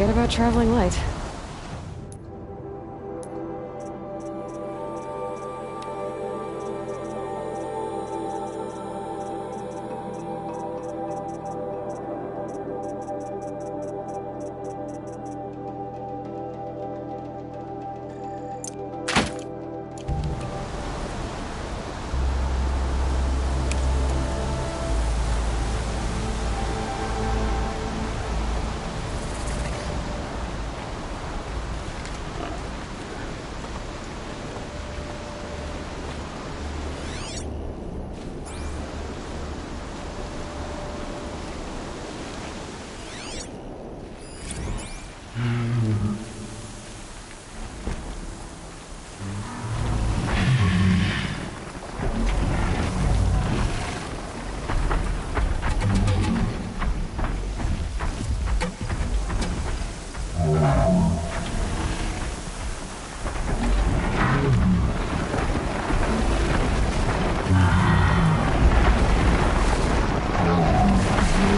Forget about traveling light.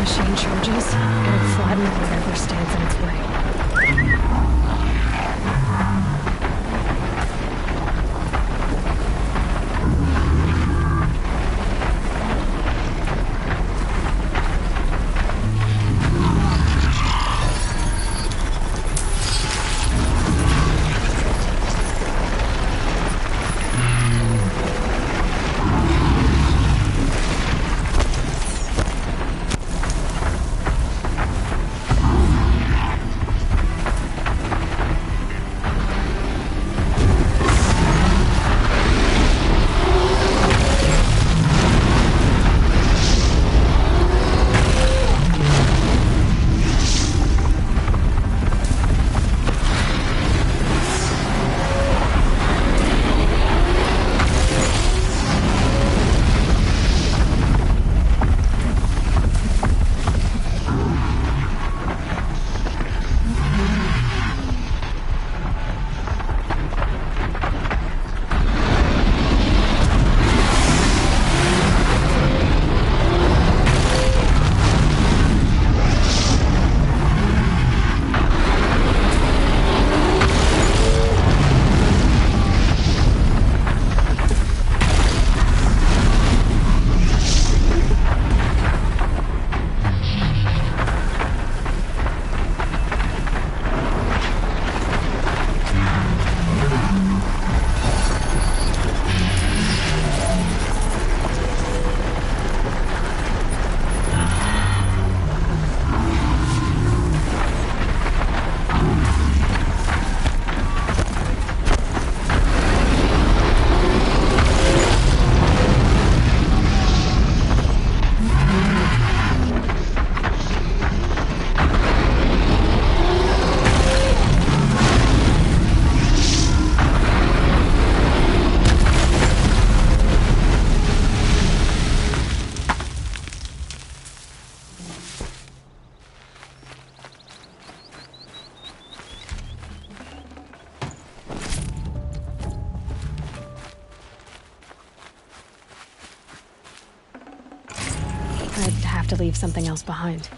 Machine charges, it'll flatten whatever stands in its way. I'd have to leave something else behind.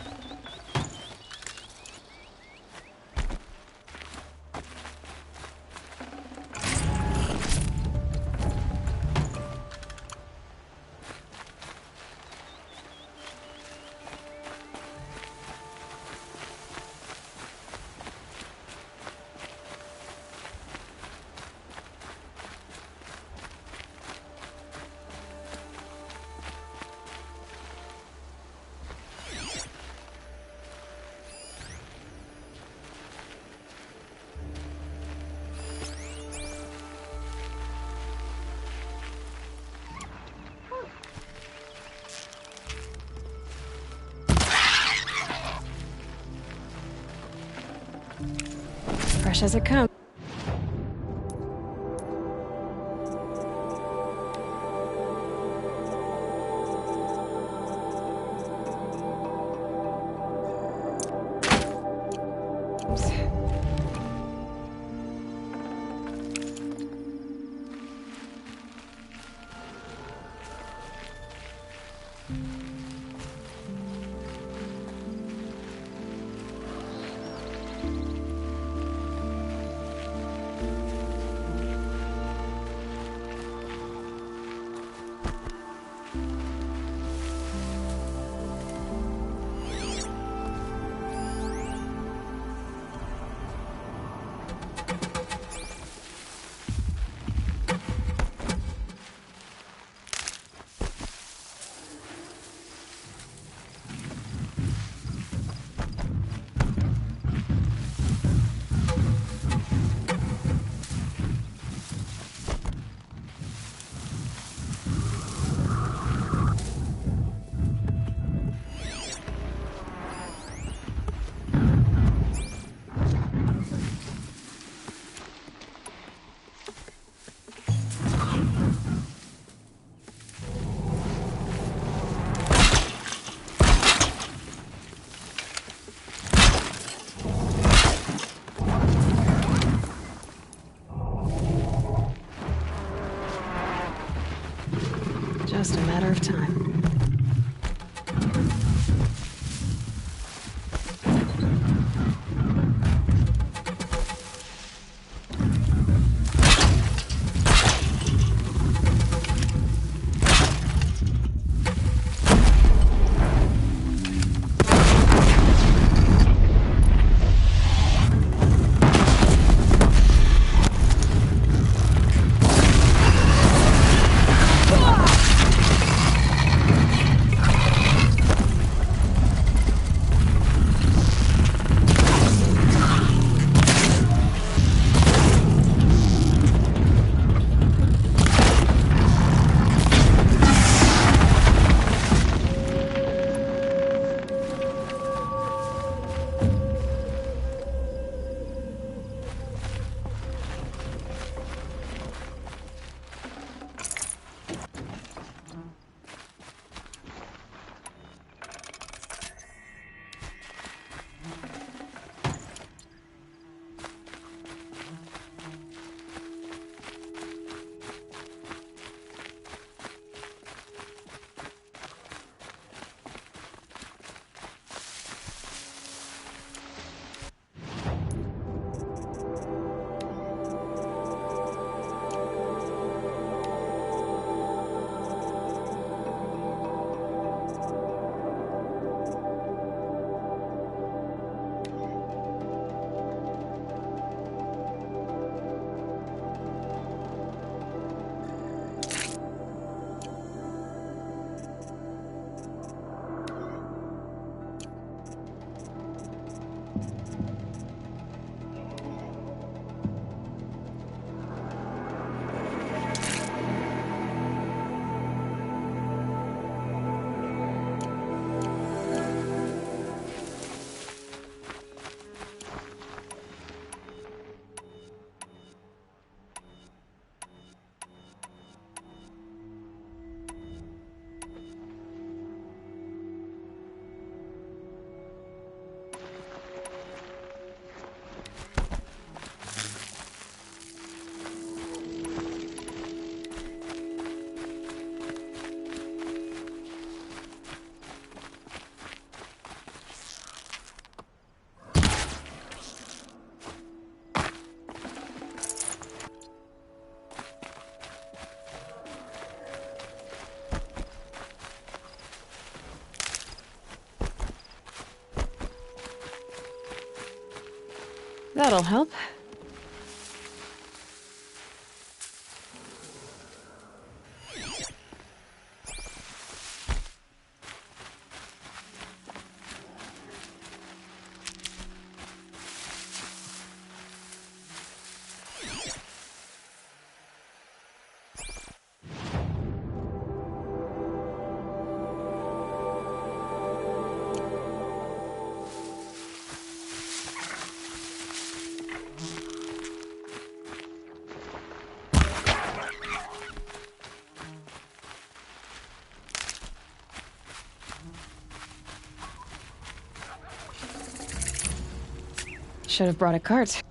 Fresh as it comes. That'll help. Should have brought a cart.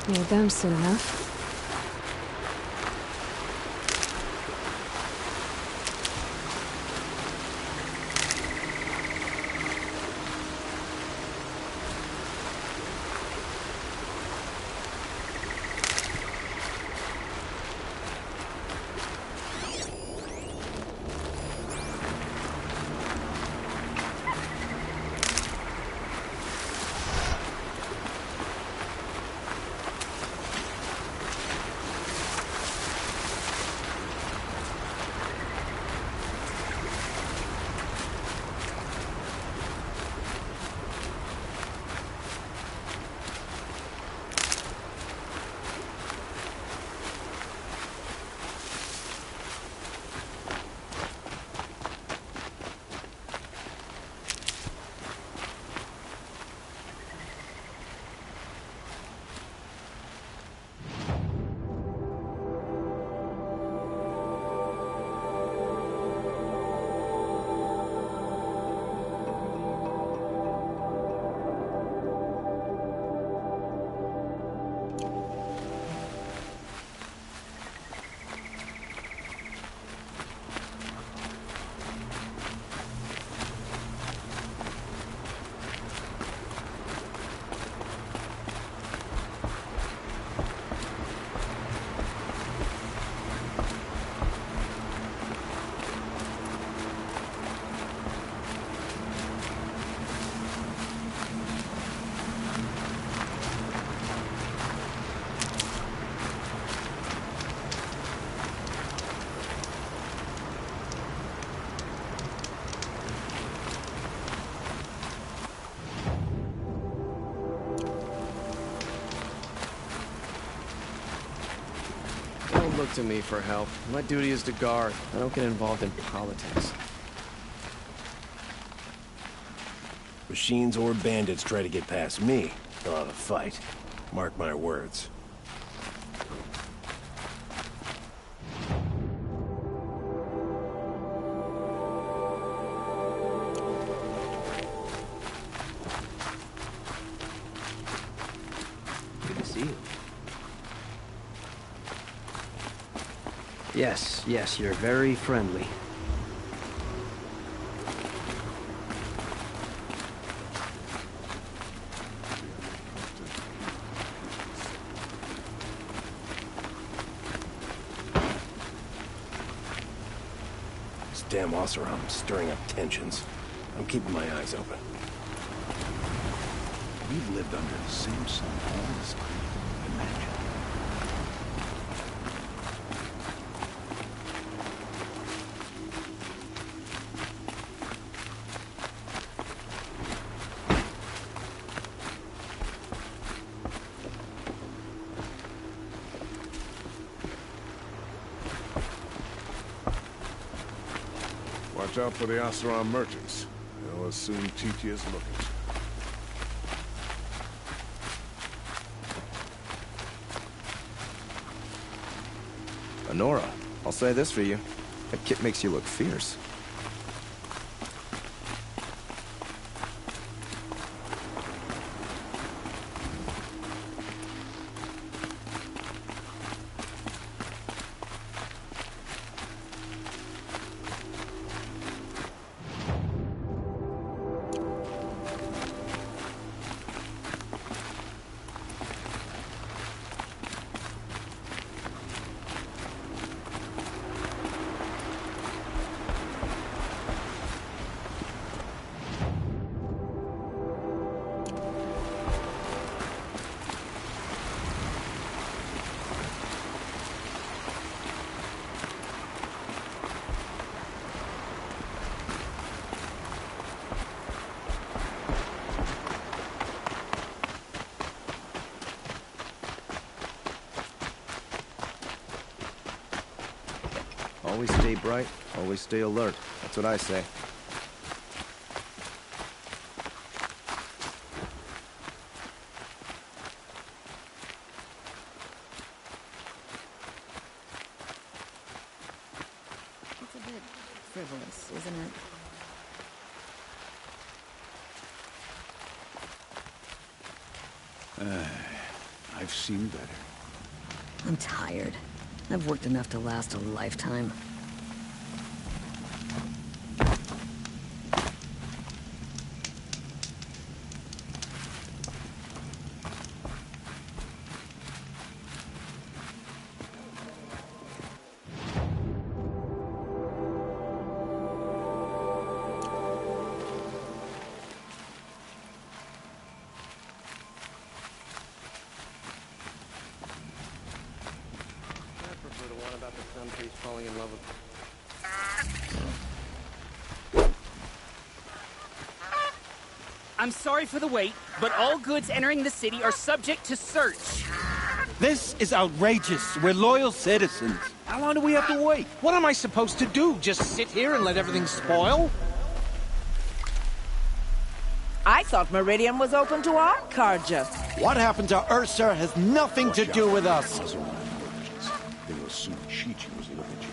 Made them soon enough. Don't look to me for help. My duty is to guard. I don't get involved in politics. Machines or bandits try to get past me, they'll have a fight. Mark my words. Good to see you. Yes, you're very friendly. This damn Oseram's stirring up tensions. I'm keeping my eyes open. We've lived under the same sun all this time. Imagine. Watch out for the Oseram merchants. They'll as soon teach you as look at you. Honora, I'll say this for you. That kit makes you look fierce. Always stay bright, always stay alert. That's what I say. It's a bit frivolous, isn't it? I've seen better. I'm tired. I've worked enough to last a lifetime. About the sun trees falling in love with... I'm sorry for the wait, but all goods entering the city are subject to search. This is outrageous. We're loyal citizens. How long do we have to wait? What am I supposed to do? Just sit here and let everything spoil? I thought Meridian was open to our Carja. What happened to Ursa has nothing to do with us. Oseram merchants. They will soon cheat you as they look at you.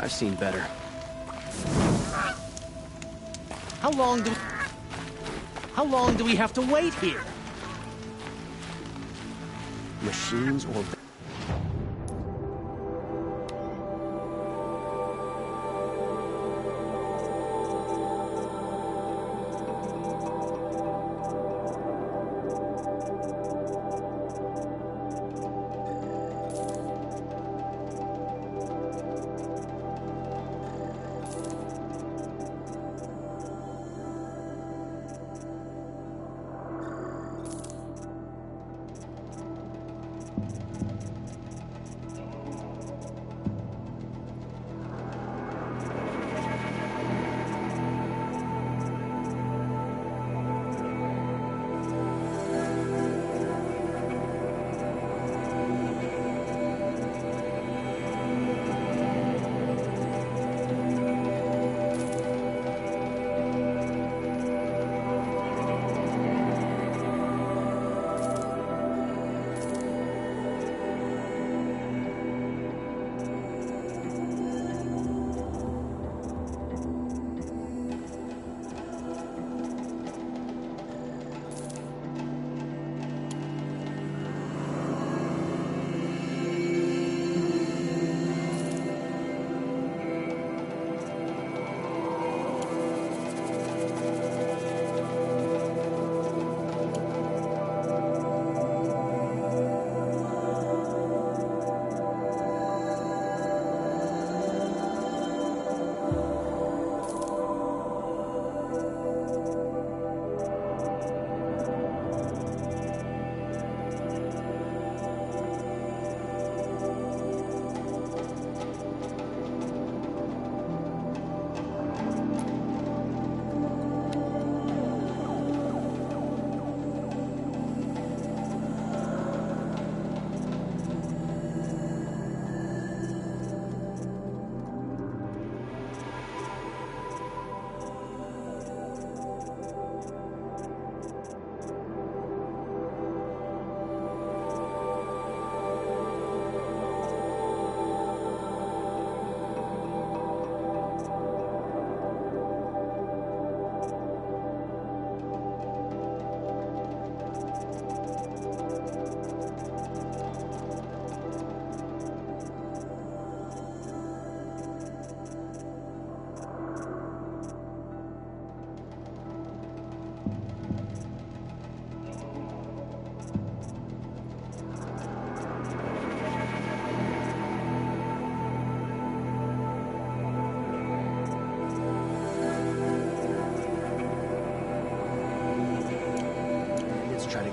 I've seen better. How long do we have to wait here? Machines or...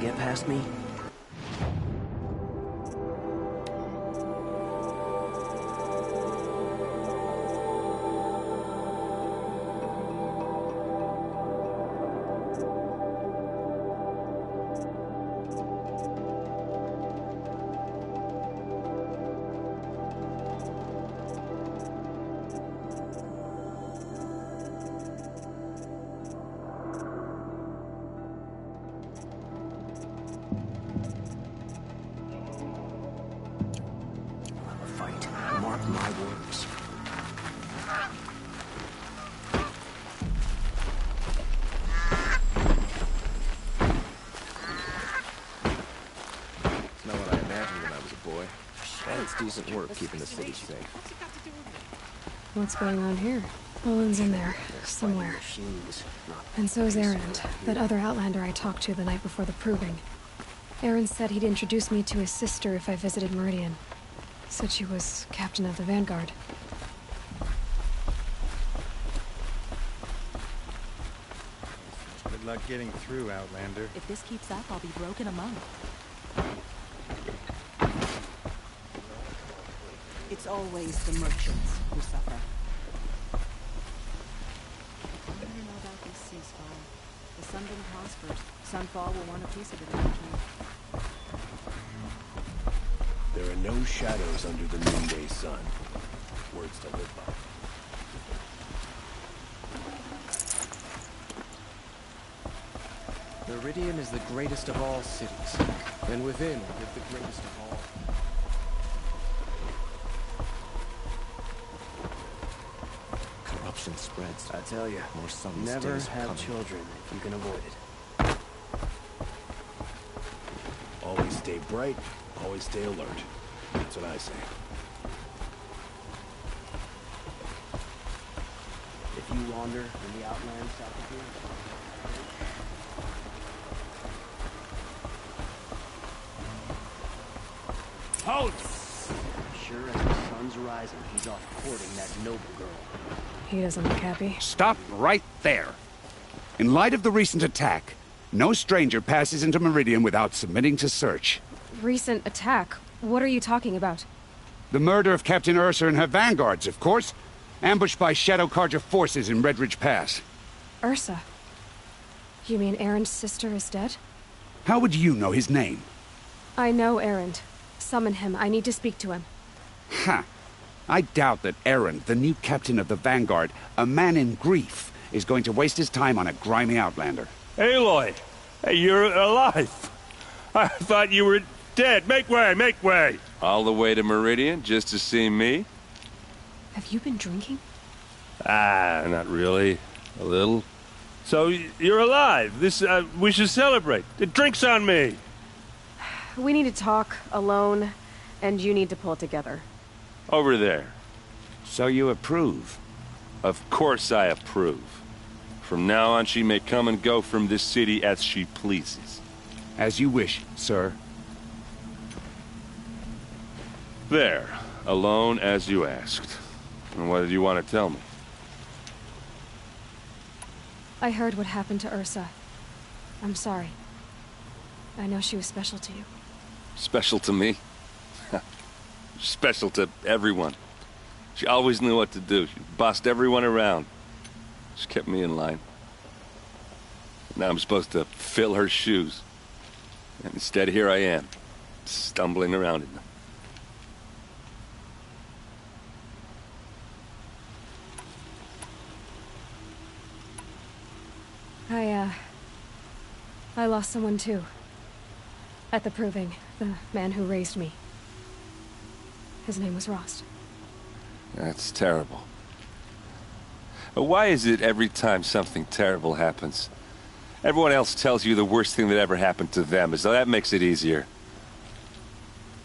get past me? Mark my words. It's not what I imagined when I was a boy. And it's decent work keeping the city safe. What's going on here? Owen's in there, somewhere. And so is Erend, that other Outlander I talked to the night before the proving. Erend said he'd introduce me to his sister if I visited Meridian. Said she was captain of the Vanguard. Good luck getting through, Outlander. If this keeps up, I'll be broke in a month. It's always the merchants who suffer. I don't know about this ceasefire. The Sunburn prospers. Sunfall will want a piece of it eventually. There are no shadows under the noonday sun. Words to live by. Meridian is the greatest of all cities, and within live the greatest of all. Corruption spreads. I tell you, More sunless never days are have coming. children if you can avoid it. Always stay bright, always stay alert. That's what I say. If you wander in the outland south of here, Halt! sure as the sun's rising, he's off courting that noble girl. He doesn't look happy. Stop right there. In light of the recent attack, no stranger passes into Meridian without submitting to search. Recent attack? What are you talking about? The murder of Captain Ursa and her vanguards, of course. Ambushed by Shadow Carja forces in Redridge Pass. Ursa? You mean Erend's sister is dead? How would you know his name? I know Erend. Summon him. I need to speak to him. Ha! I doubt that Erend, the new captain of the Vanguard, a man in grief, is going to waste his time on a grimy outlander. Aloy! Hey, you're alive! I thought you were dead. Make way, make way! All the way to Meridian just to see me? Have you been drinking? Ah, not really. A little. So, you're alive. We should celebrate. The drink's on me. We need to talk, alone, and you need to pull it together. Over there. So you approve? Of course I approve. From now on, she may come and go from this city as she pleases. As you wish, sir. There. Alone as you asked. And what did you want to tell me? I heard what happened to Ursa. I'm sorry. I know she was special to you. Special to me? Special to everyone. She always knew what to do. She bossed everyone around. She kept me in line. Now I'm supposed to fill her shoes. And instead, here I am, stumbling around in them. I lost someone too. At the proving, the man who raised me. His name was Rost. That's terrible. But why is it every time something terrible happens, everyone else tells you the worst thing that ever happened to them, as though that makes it easier?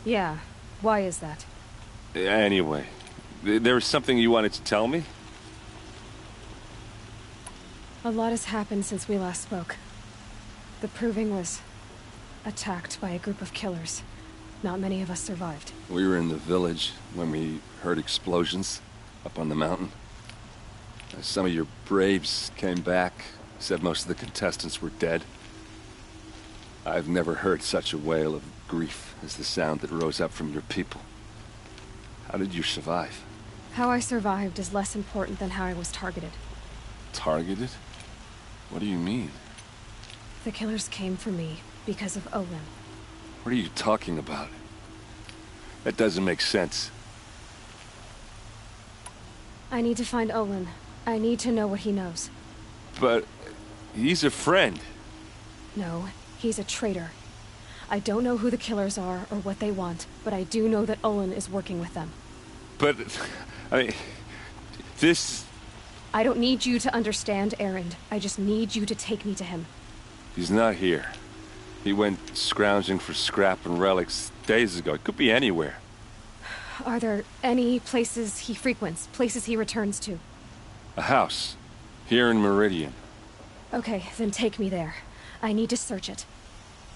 Yeah, why is that? Anyway, there was something you wanted to tell me? A lot has happened since we last spoke. The proving was attacked by a group of killers. Not many of us survived. We were in the village when we heard explosions up on the mountain. Some of your braves came back, said most of the contestants were dead. I've never heard such a wail of grief as the sound that rose up from your people. How did you survive? How I survived is less important than how I was targeted. Targeted? What do you mean? The killers came for me because of Olin. What are you talking about? That doesn't make sense. I need to find Olin. I need to know what he knows. But he's a friend. No, he's a traitor. I don't know who the killers are or what they want, but I do know that Olin is working with them. But, I mean, this... I don't need you to understand, Erend. I just need you to take me to him. He's not here. He went scrounging for scrap and relics days ago. It could be anywhere. Are there any places he frequents, places he returns to? A house. Here in Meridian. Okay, then take me there. I need to search it.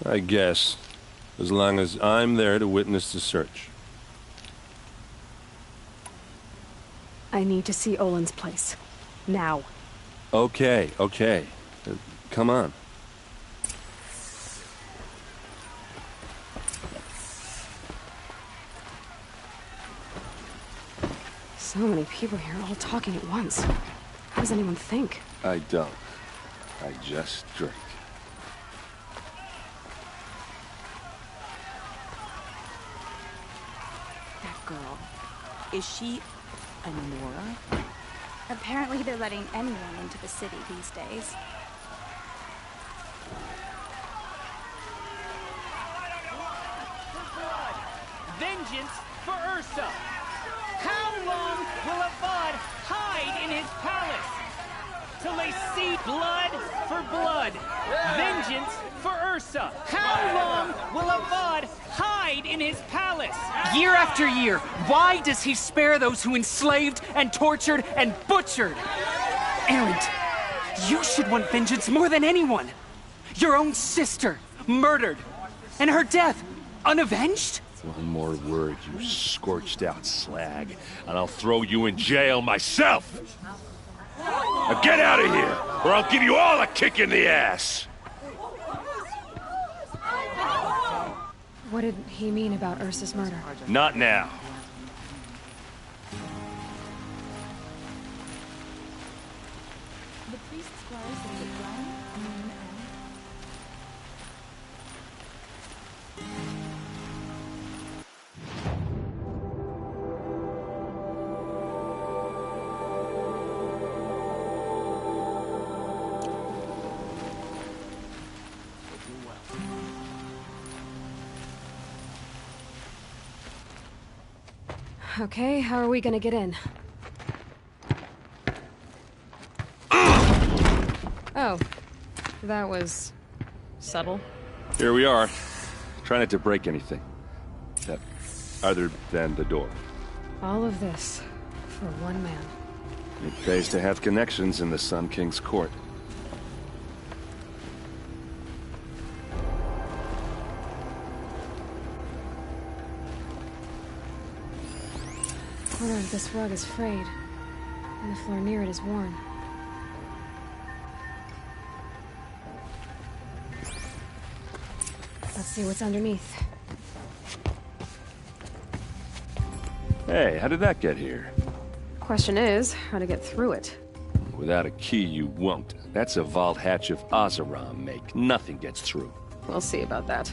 I guess. As long as I'm there to witness the search. I need to see Olin's place. Now. Okay. Come on. So many people here, all talking at once. How does anyone think? I don't. I just drink. That girl. Is she a Nora? Apparently they're letting anyone into the city these days. Vengeance for Ursa! How long will Avad hide in his palace? Till they see blood for blood. Vengeance for Ursa! How long will Avad hide in his palace? Year after year, why does he spare those who enslaved and tortured and butchered? Erend, you should want vengeance more than anyone. Your own sister, murdered, and her death, unavenged? One more word, you scorched-out slag, and I'll throw you in jail myself! Now get out of here, or I'll give you all a kick in the ass! What did he mean about Ursa's murder? Not now. The priest squires of the ground, moon, and... Okay, how are we gonna get in? Oh, that was subtle. Here we are. Try not to break anything. Other than the door. All of this for one man. It pays to have connections in the Sun King's court. The corner of this rug is frayed, and the floor near it is worn. Let's see what's underneath. Hey, how did that get here? Question is, how to get through it. Without a key, you won't. That's a vault hatch of Oseram make. Nothing gets through. We'll see about that.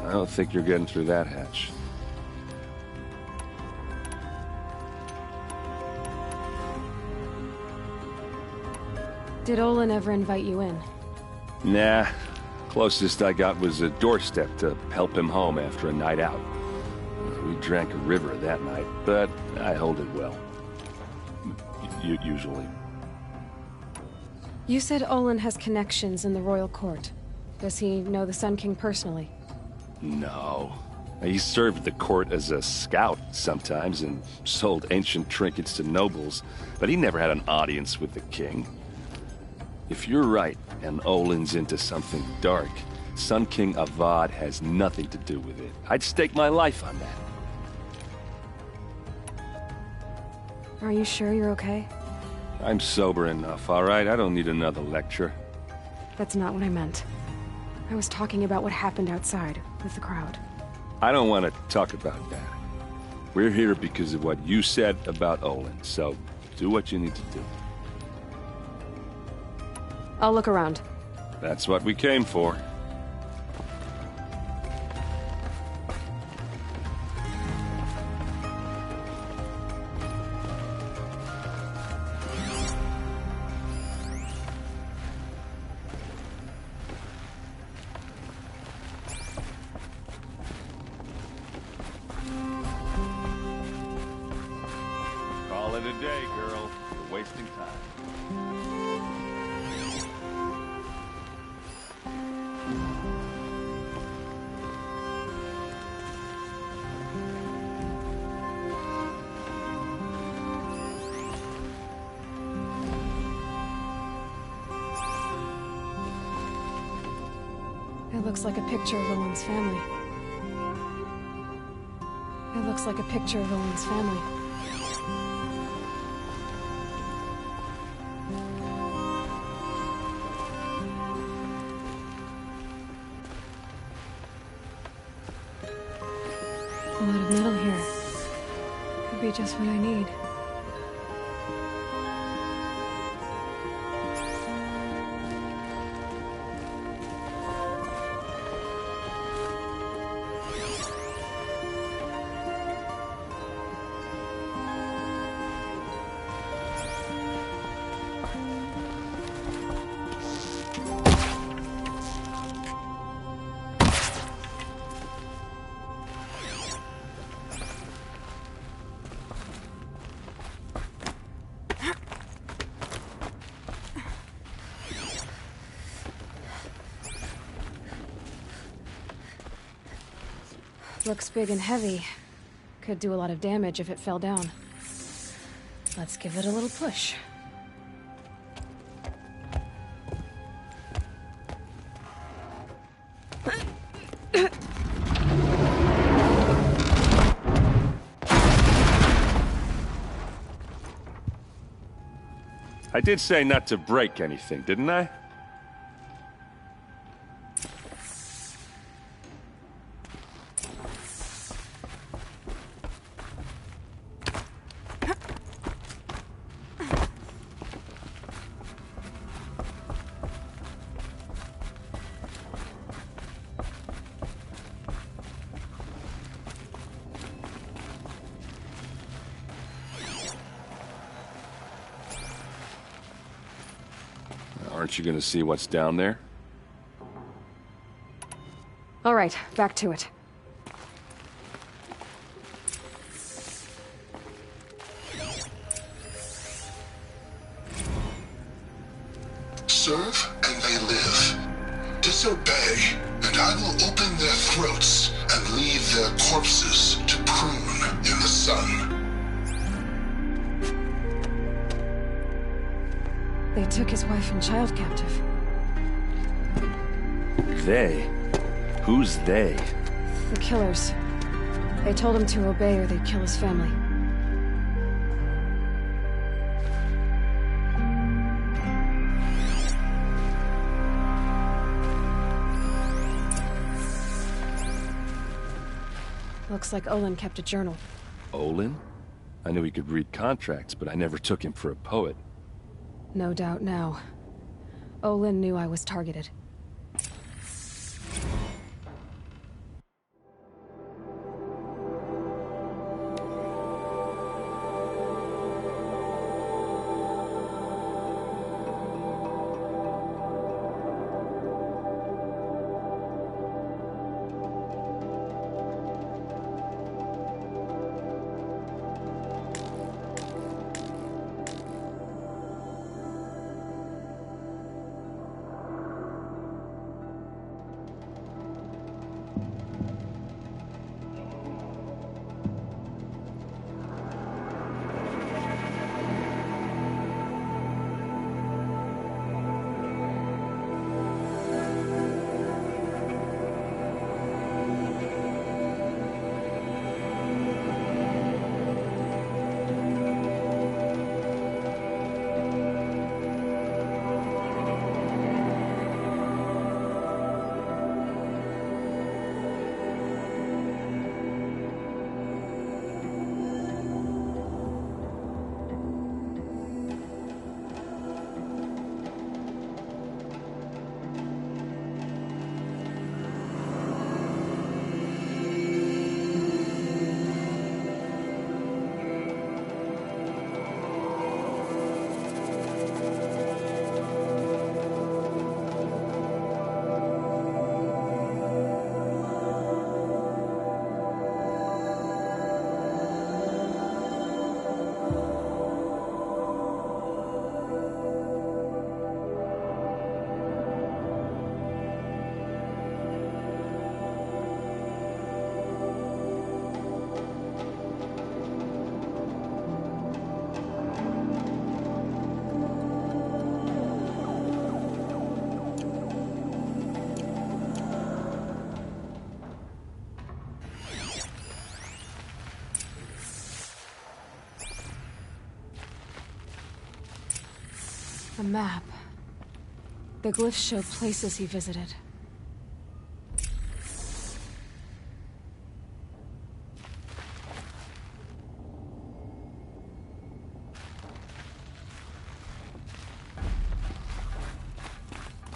I don't think you're getting through that hatch. Did Olin ever invite you in? Nah. Closest I got was a doorstep to help him home after a night out. We drank a river that night, but I hold it well. Usually. You said Olin has connections in the royal court. Does he know the Sun King personally? No. He served the court as a scout sometimes and sold ancient trinkets to nobles, but he never had an audience with the king. If you're right, and Olin's into something dark, Sun King Avad has nothing to do with it. I'd stake my life on that. Are you sure you're okay? I'm sober enough, all right? I don't need another lecture. That's not what I meant. I was talking about what happened outside, with the crowd. I don't want to talk about that. We're here because of what you said about Olin, so do what you need to do. I'll look around. That's what we came for. Call it a day, girl. You're wasting time. It looks like a picture of Owen's family. It looks like a picture of Owen's family. A lot of metal here. Could be just what I need. Looks big and heavy. Could do a lot of damage if it fell down. Let's give it a little push. I did say not to break anything, didn't I? Aren't you gonna see what's down there? All right, back to it. Serve and they live. Disobey, and I will open their throats and leave their corpses to prune in the sun. They took his wife and child captive. They? Who's they? The killers. They told him to obey or they'd kill his family. Looks like Olin kept a journal. Olin? I knew he could read contracts, but I never took him for a poet. No doubt now. Olin knew I was targeted. A map. The glyphs show places he visited.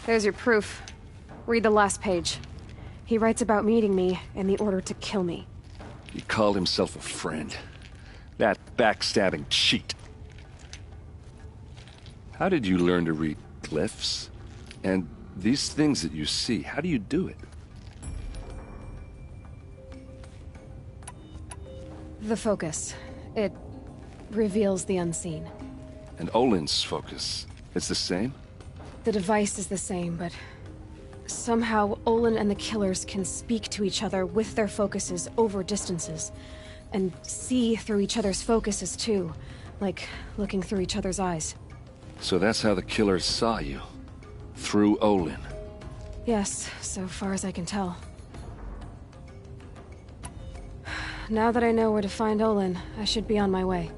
There's your proof. Read the last page. He writes about meeting me and the order to kill me. He called himself a friend. That backstabbing cheat. How did you learn to read glyphs? And these things that you see, how do you do it? The focus. It reveals the unseen. And Olin's focus, it's the same? The device is the same, but somehow Olin and the killers can speak to each other with their focuses over distances. And see through each other's focuses too, like looking through each other's eyes. So that's how the killers saw you? Through Olin? Yes, so far as I can tell. Now that I know where to find Olin, I should be on my way.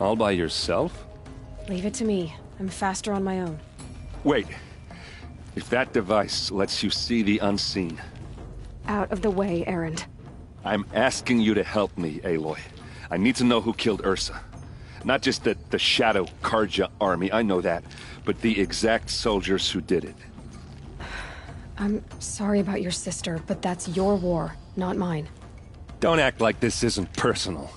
All by yourself? Leave it to me. I'm faster on my own. Wait. If that device lets you see the unseen... Out of the way, Erend. I'm asking you to help me, Aloy. I need to know who killed Ursa. Not just the Shadow Karja army, I know that, but the exact soldiers who did it. I'm sorry about your sister, but that's your war, not mine. Don't act like this isn't personal.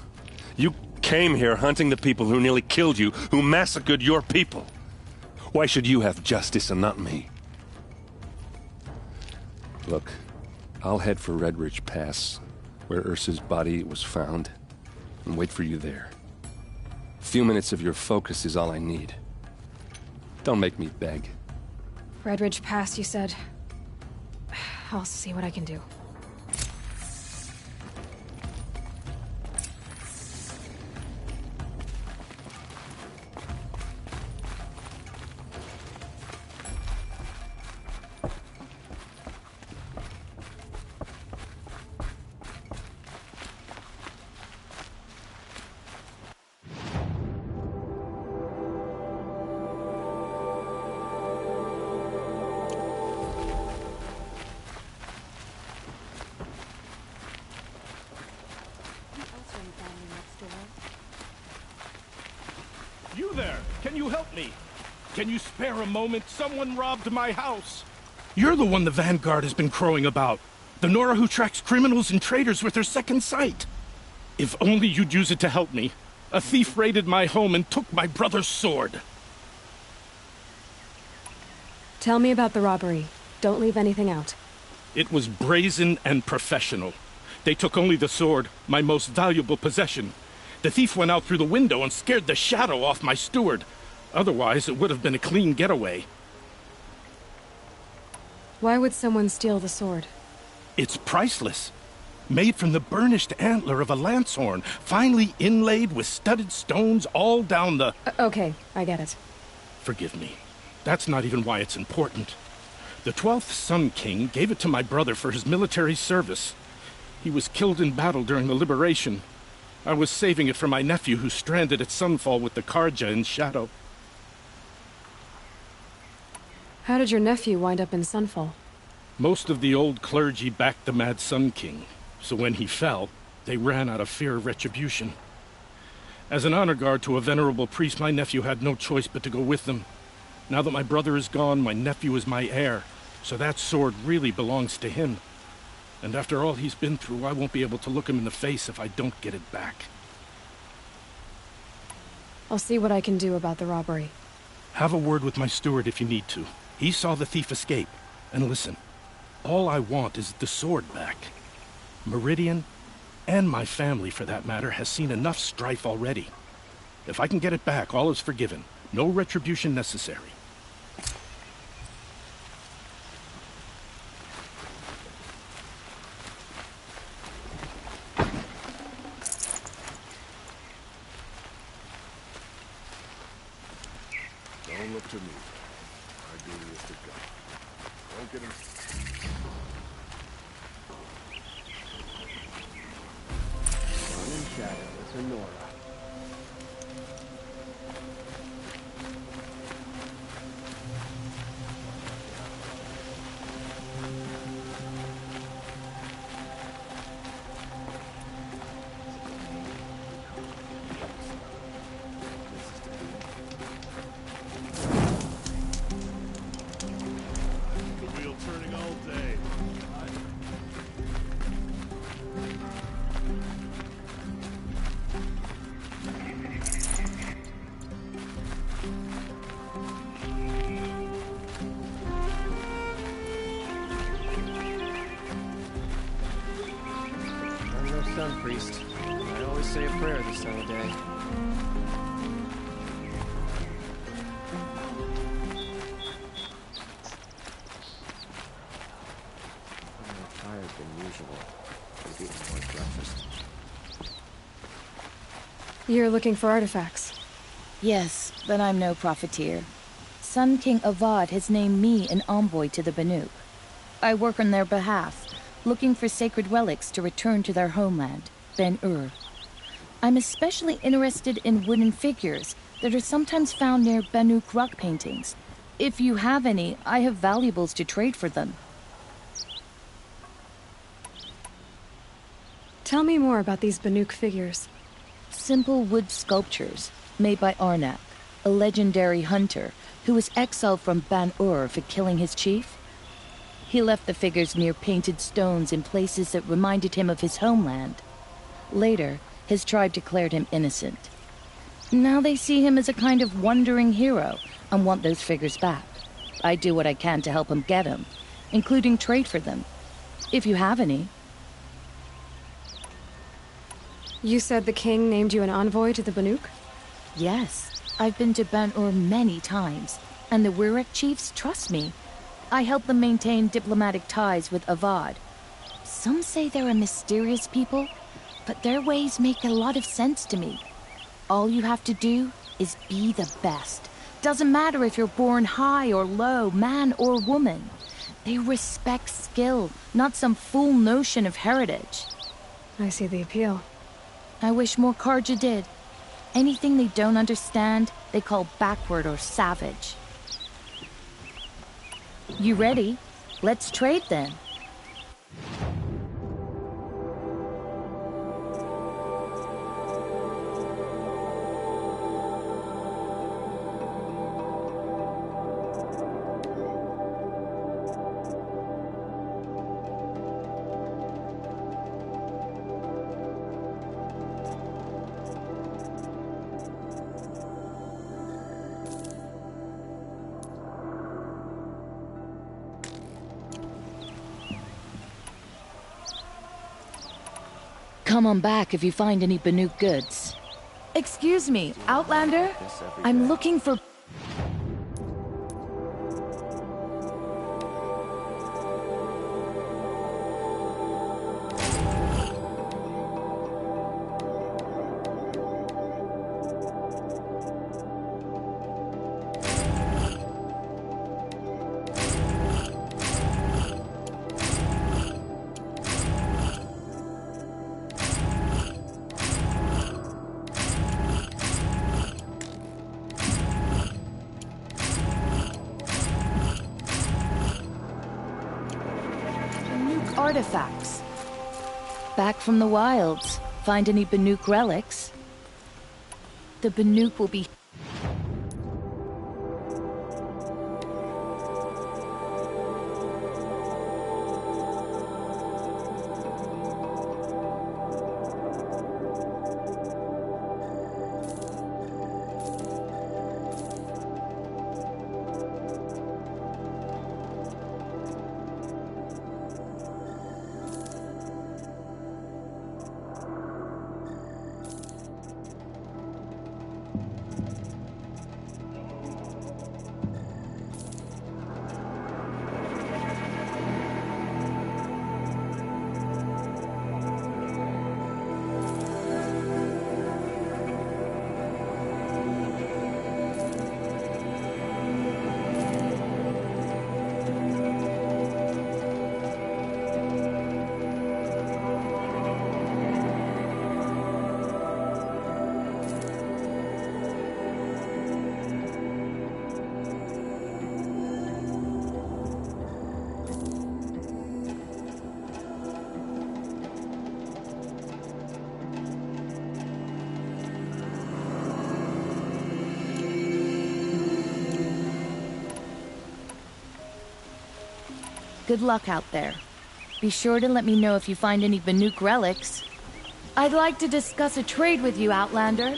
You came here hunting the people who nearly killed you, who massacred your people. Why should you have justice and not me? Look, I'll head for Red Ridge Pass, where Ursa's body was found, and wait for you there. A few minutes of your focus is all I need. Don't make me beg. Red Ridge Pass, you said? I'll see what I can do. You there! Can you help me? Can you spare a moment? Someone robbed my house! You're the one the Vanguard has been crowing about. The Nora who tracks criminals and traitors with her second sight. If only you'd use it to help me. A thief raided my home and took my brother's sword. Tell me about the robbery. Don't leave anything out. It was brazen and professional. They took only the sword, my most valuable possession. The thief went out through the window and scared the shadow off my steward. Otherwise, it would have been a clean getaway. Why would someone steal the sword? It's priceless. Made from the burnished antler of a lancehorn, finely inlaid with studded stones all down the... Okay, I get it. Forgive me. That's not even why it's important. The 12th Sun King gave it to my brother for his military service. He was killed in battle during the Liberation. I was saving it for my nephew who's stranded at Sunfall with the Karja in Shadow. How did your nephew wind up in Sunfall? Most of the old clergy backed the Mad Sun King, so when he fell, they ran out of fear of retribution. As an honor guard to a venerable priest, my nephew had no choice but to go with them. Now that my brother is gone, my nephew is my heir, so that sword really belongs to him. And after all he's been through, I won't be able to look him in the face if I don't get it back. I'll see what I can do about the robbery. Have a word with my steward if you need to. He saw the thief escape. And listen, all I want is the sword back. Meridian, and my family for that matter, has seen enough strife already. If I can get it back, all is forgiven. No retribution necessary. Don't look to me. Our duty is to go. Don't get him... Sun and shadow, it's Nora. prayer this time of day. I'm more tired than usual. I've eaten more breakfast. You're looking for artifacts. Yes, but I'm no profiteer. Sun King Avad has named me an envoy to the Banuk. I work on their behalf, looking for sacred relics to return to their homeland, Ben-Ur. I'm especially interested in wooden figures that are sometimes found near Banuk rock paintings. If you have any, I have valuables to trade for them. Tell me more about these Banuk figures. Simple wood sculptures made by Arnak, a legendary hunter who was exiled from Ban-Ur for killing his chief. He left the figures near painted stones in places that reminded him of his homeland. Later, his tribe declared him innocent. Now they see him as a kind of wandering hero and want those figures back. I do what I can to help him get them, including trade for them, if you have any. You said the king named you an envoy to the Banuk? Yes, I've been to Ban-Ur many times, and the Wirek chiefs trust me. I help them maintain diplomatic ties with Avad. Some say they're a mysterious people, but their ways make a lot of sense to me. All you have to do is be the best. Doesn't matter if you're born high or low, man or woman. They respect skill, not some fool notion of heritage. I see the appeal. I wish more Karja did. Anything they don't understand, they call backward or savage. You ready? Let's trade then. Come on back if you find any Banuk goods. Excuse me, Outlander? I'm looking for... artifacts. Back from the wilds. Find any Banuk relics? The Banuk will be... Good luck out there. Be sure to let me know if you find any Banuk relics. I'd like to discuss a trade with you, Outlander.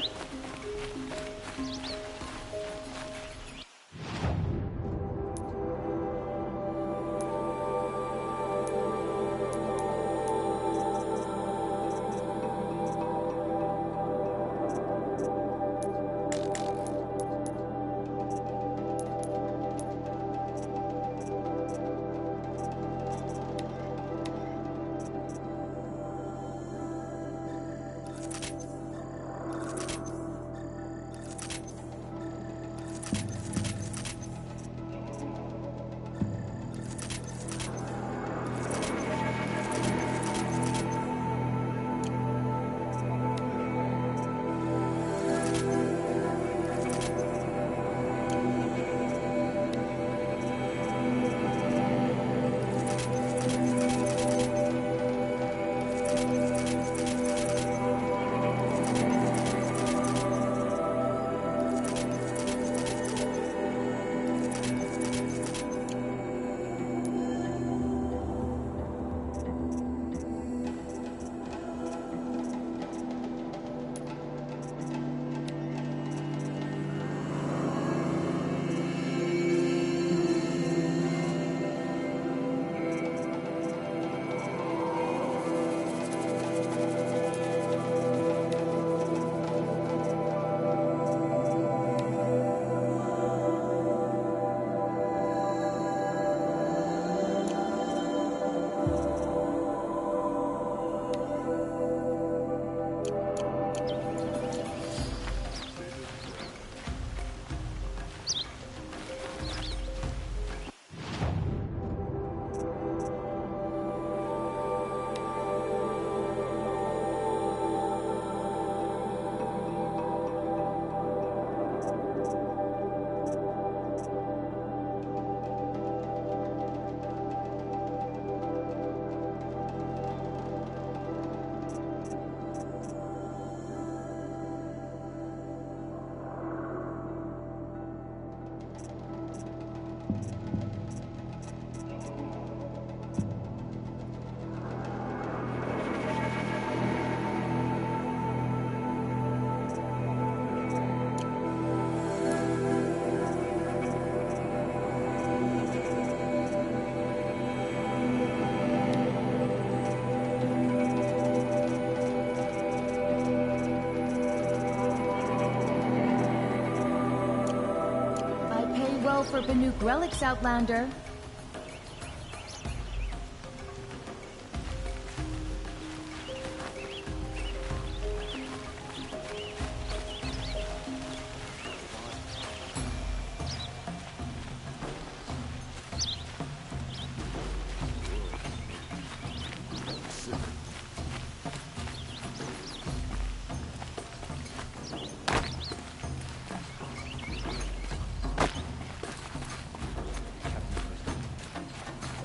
for Banuk relics, Outlander.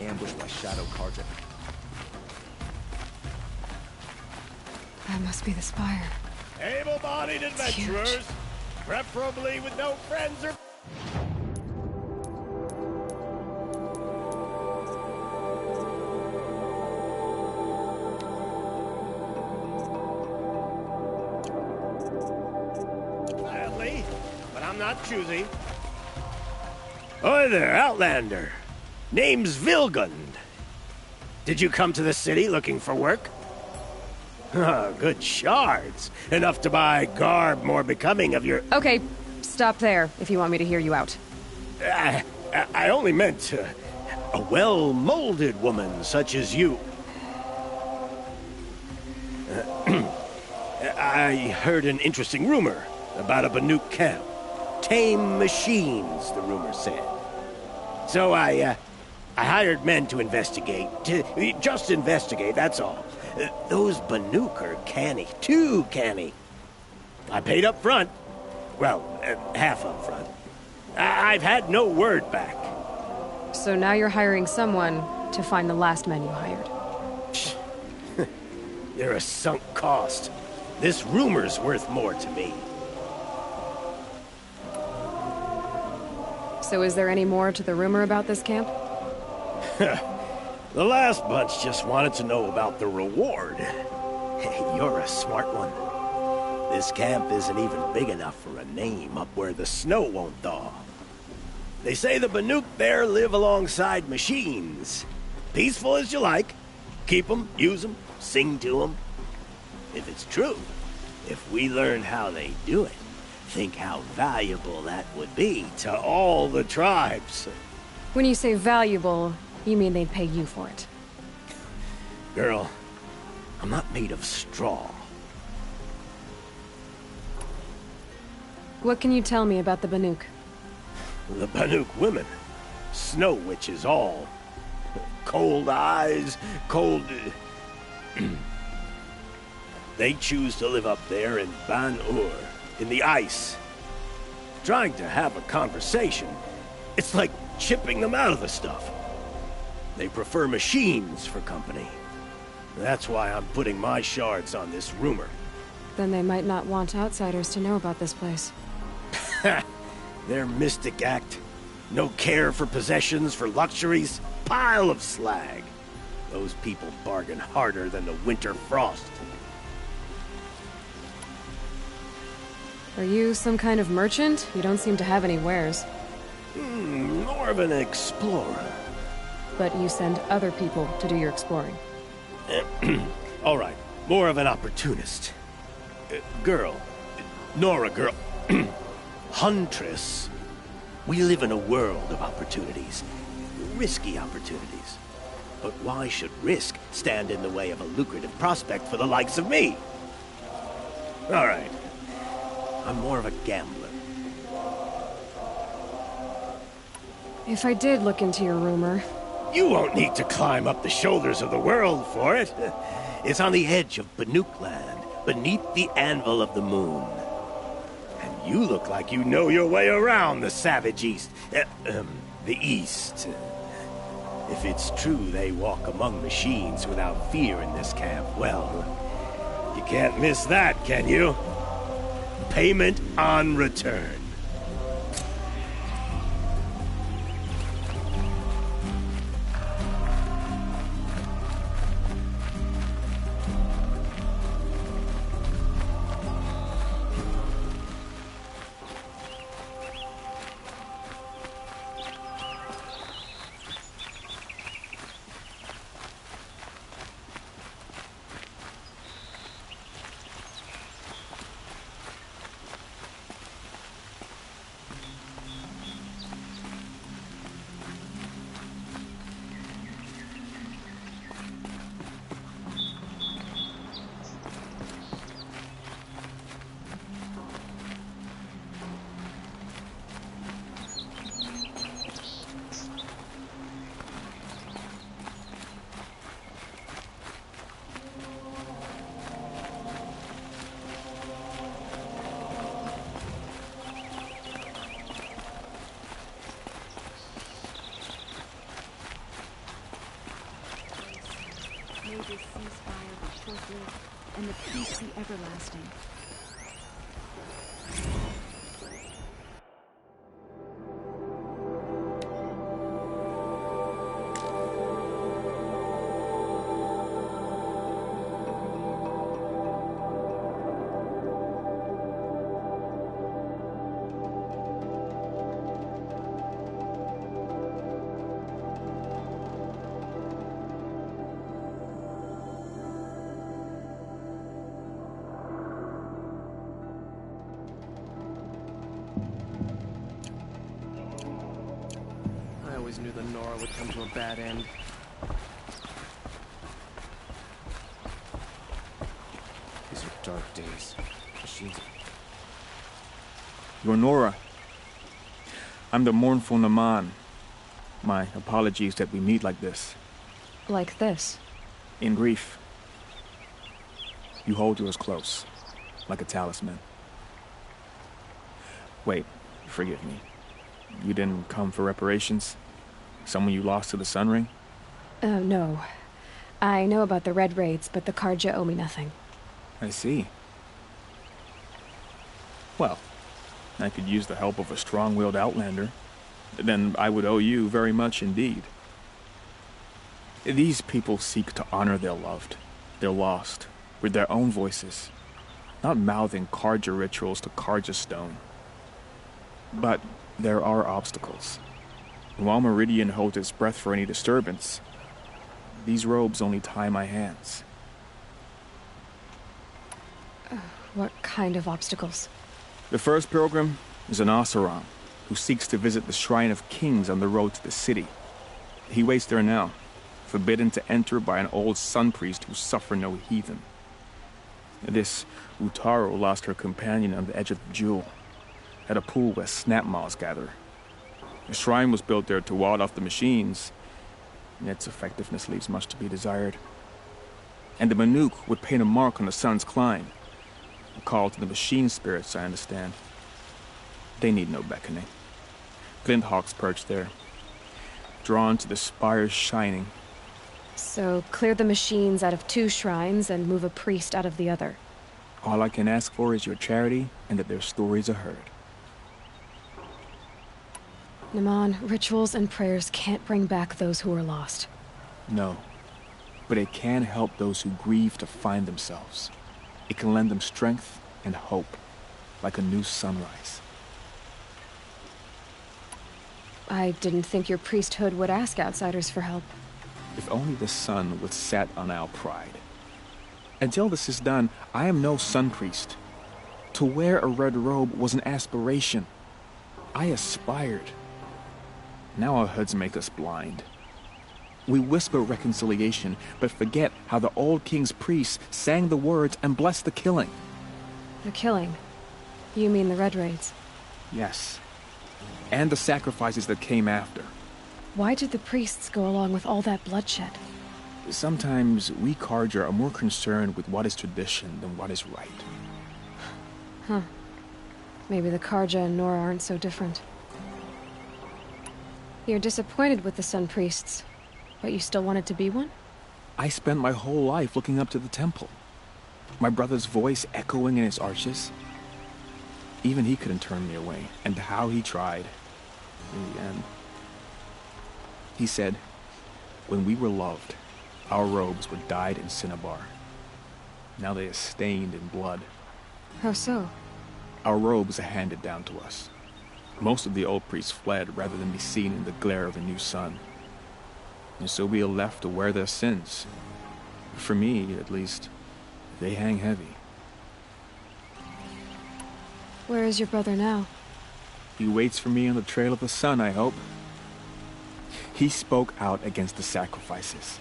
Ambushed by Shadow Carja. That must be the spire. Able-bodied adventurers, preferably with no friends or... Gladly, but I'm not choosy. Hi there, Outlander. Name's Vilgund. Did you come to the city looking for work? Ah, good shards. Enough to buy garb more becoming of your... Okay, stop there if you want me to hear you out. I only meant a well-molded woman such as you. I heard an interesting rumor about a Banuk camp. Tame machines, the rumor said. So I hired men to investigate. Just investigate, that's all. Those Banuk are canny. Too canny. I paid up front. Well, half up front. I've had no word back. So now you're hiring someone to find the last men you hired. They're a sunk cost. This rumor's worth more to me. So is there any more to the rumor about this camp? The last bunch just wanted to know about the reward. Hey, you're a smart one. This camp isn't even big enough for a name up where the snow won't thaw. They say the Banuk there live alongside machines. Peaceful as you like. Keep them, use them, sing to them. If it's true, if we learn how they do it, think how valuable that would be to all the tribes. When you say valuable, you mean they'd pay you for it. Girl, I'm not made of straw. What can you tell me about the Banuk? The Banuk women. Snow witches all. Cold eyes, cold... They choose to live up there in Ban-Ur, in the ice. Trying to have a conversation, it's like chipping them out of the stuff. They prefer machines for company. That's why I'm putting my shards on this rumor. Then they might not want outsiders to know about this place. Their mystic act. No care for possessions, for luxuries. Pile of slag. Those people bargain harder than the winter frost. Are you some kind of merchant? You don't seem to have any wares. More of an explorer. But you send other people to do your exploring. All right, more of an opportunist. Girl. Nora girl. Huntress. We live in a world of opportunities. Risky opportunities. But why should risk stand in the way of a lucrative prospect for the likes of me? All right. I'm more of a gambler. If I did look into your rumor... You won't need to climb up the shoulders of the world for it. It's on the edge of Banuk land, beneath the anvil of the moon. And you look like you know your way around the savage east. The east. If it's true they walk among machines without fear in this camp, well, you can't miss that, can you? Payment on return. everlasting. I always knew the Nora would come to a bad end. These are dark days. Machines. You're Nora. I'm the mournful Naman. My apologies that we meet like this. Like this? In grief. You hold yours close, like a talisman. Wait, forgive me. You didn't come for reparations? Someone you lost to the Sun Ring? No. I know about the Red Raids, but the Karja owe me nothing. I see. Well, I could use the help of a strong-willed outlander. Then I would owe you very much indeed. These people seek to honor their loved, their lost, with their own voices, not mouthing Karja rituals to Karja stone. But there are obstacles. While Meridian holds its breath for any disturbance, these robes only tie my hands. What kind of obstacles? The first pilgrim is an Oseram, who seeks to visit the Shrine of Kings on the road to the city. He waits there now, forbidden to enter by an old sun priest who suffer no heathen. This Utaro lost her companion on the edge of the Jewel, at a pool where snap moths gather. The shrine was built there to ward off the machines, and its effectiveness leaves much to be desired. And the Manuk would paint a mark on the sun's climb, a call to the machine spirits, I understand. They need no beckoning. Glint hawks perch there, drawn to the spire's shining. So, clear the machines out of 2 shrines and move a priest out of the other. All I can ask for is your charity and that their stories are heard. Naman, rituals and prayers can't bring back those who are lost. No, but it can help those who grieve to find themselves. It can lend them strength and hope, like a new sunrise. I didn't think your priesthood would ask outsiders for help. If only the sun would set on our pride. Until this is done, I am no sun priest. To wear a red robe was an aspiration. I aspired. Now our hoods make us blind. We whisper reconciliation, but forget how the old king's priests sang the words and blessed the killing. The killing? You mean the Red Raids? Yes. And the sacrifices that came after. Why did the priests go along with all that bloodshed? Sometimes we Karja are more concerned with what is tradition than what is right. Huh. Maybe the Karja and Nora aren't so different. You're disappointed with the Sun Priests, but you still wanted to be one? I spent my whole life looking up to the temple. My brother's voice echoing in its arches. Even he couldn't turn me away, and how he tried. In the end. He said, when we were loved, our robes were dyed in cinnabar. Now they are stained in blood. How so? Our robes are handed down to us. Most of the old priests fled rather than be seen in the glare of a new sun. And so we are left to wear their sins. For me, at least, they hang heavy. Where is your brother now? He waits for me on the trail of the sun, I hope. He spoke out against the sacrifices.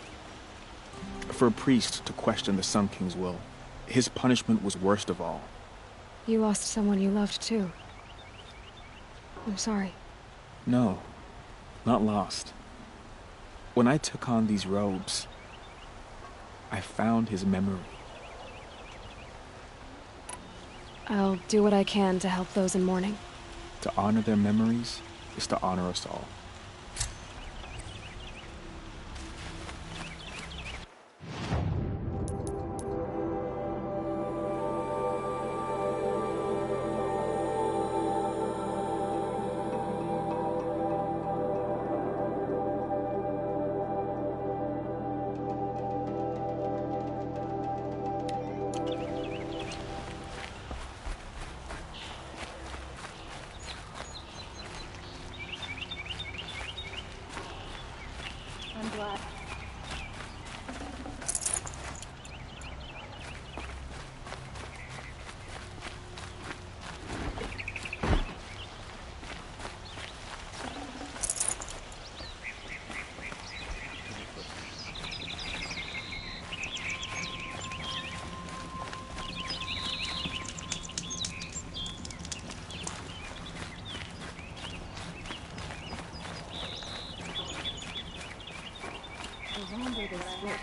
For a priest to question the Sun King's will, his punishment was worst of all. You lost someone you loved, too. I'm sorry. No, not lost. When I took on these robes, I found his memory. I'll do what I can to help those in mourning. To honor their memories is to honor us all.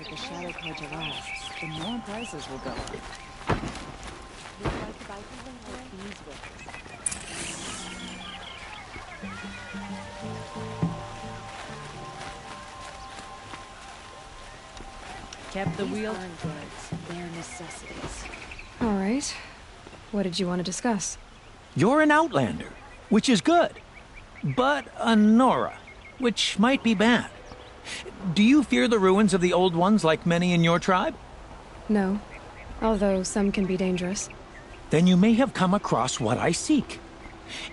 that the shadow cards are last, the more prices will go up. Would you like to buy something for these wishes? Kept the wheel and goods, their necessities. All right. What did you want to discuss? You're an outlander, which is good. But a Nora, which might be bad. Do you fear the ruins of the Old Ones like many in your tribe? No. Although some can be dangerous. Then you may have come across what I seek.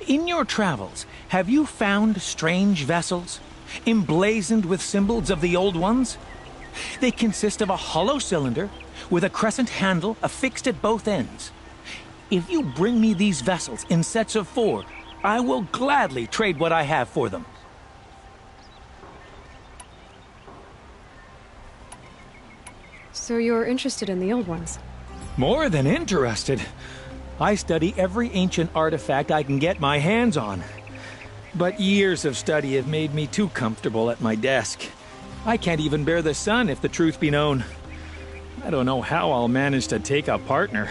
In your travels, have you found strange vessels, emblazoned with symbols of the Old Ones? They consist of a hollow cylinder with a crescent handle affixed at both ends. If you bring me these vessels in sets of 4, I will gladly trade what I have for them. So you're interested in the old ones? More than interested. I study every ancient artifact I can get my hands on. But years of study have made me too comfortable at my desk. I can't even bear the sun, if the truth be known. I don't know how I'll manage to take a partner.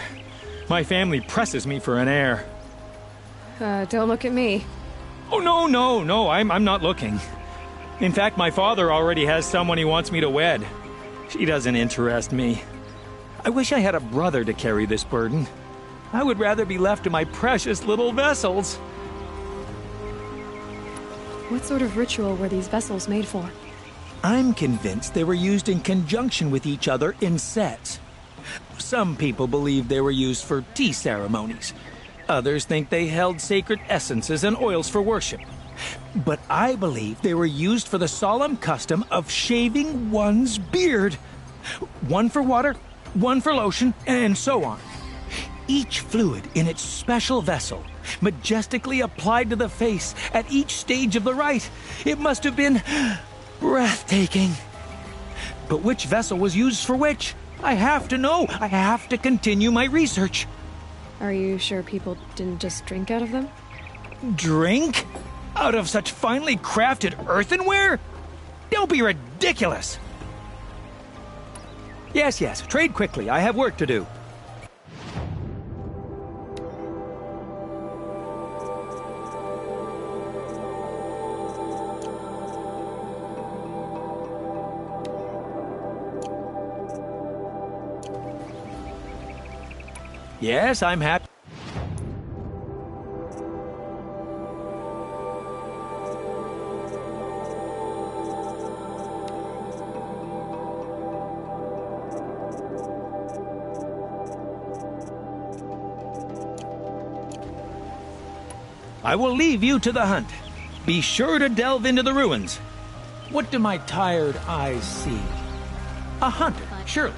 My family presses me for an heir. Don't look at me. Oh, no, I'm not looking. In fact, my father already has someone he wants me to wed. She doesn't interest me. I wish I had a brother to carry this burden. I would rather be left to my precious little vessels. What sort of ritual were these vessels made for? I'm convinced they were used in conjunction with each other in sets. Some people believe they were used for tea ceremonies. Others think they held sacred essences and oils for worship. But I believe they were used for the solemn custom of shaving one's beard. One for water, one for lotion, and so on. Each fluid in its special vessel, majestically applied to the face at each stage of the rite. It must have been breathtaking. But which vessel was used for which? I have to know. I have to continue my research. Are you sure people didn't just drink out of them? Drink? Out of such finely crafted earthenware? Don't be ridiculous! Yes, trade quickly. I have work to do. Yes, I'm happy. I will leave you to the hunt. Be sure to delve into the ruins. What do my tired eyes see? A hunter, surely.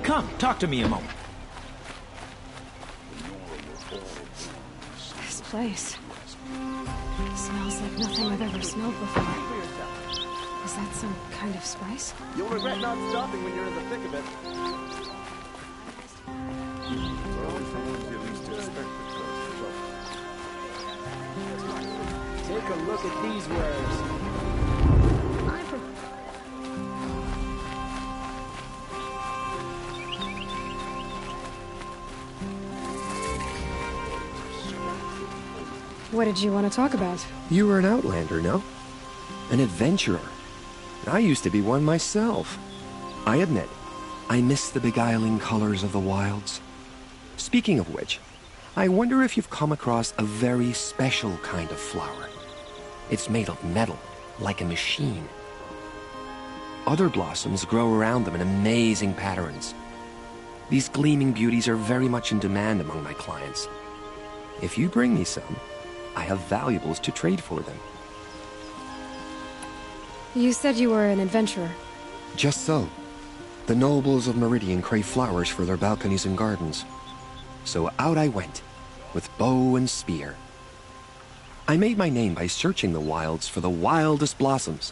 Come, talk to me a moment. This place smells like nothing I've ever smelled before. Is that some kind of spice? You'll regret not stopping when you're in the thick of it. Take a look at these wares. What did you want to talk about? You were an outlander, no? An adventurer. I used to be one myself. I admit, I miss the beguiling colors of the wilds. Speaking of which, I wonder if you've come across a very special kind of flower. It's made of metal, like a machine. Other blossoms grow around them in amazing patterns. These gleaming beauties are very much in demand among my clients. If you bring me some, I have valuables to trade for them. You said you were an adventurer. Just so. The nobles of Meridian crave flowers for their balconies and gardens. So out I went, with bow and spear. I made my name by searching the wilds for the wildest blossoms.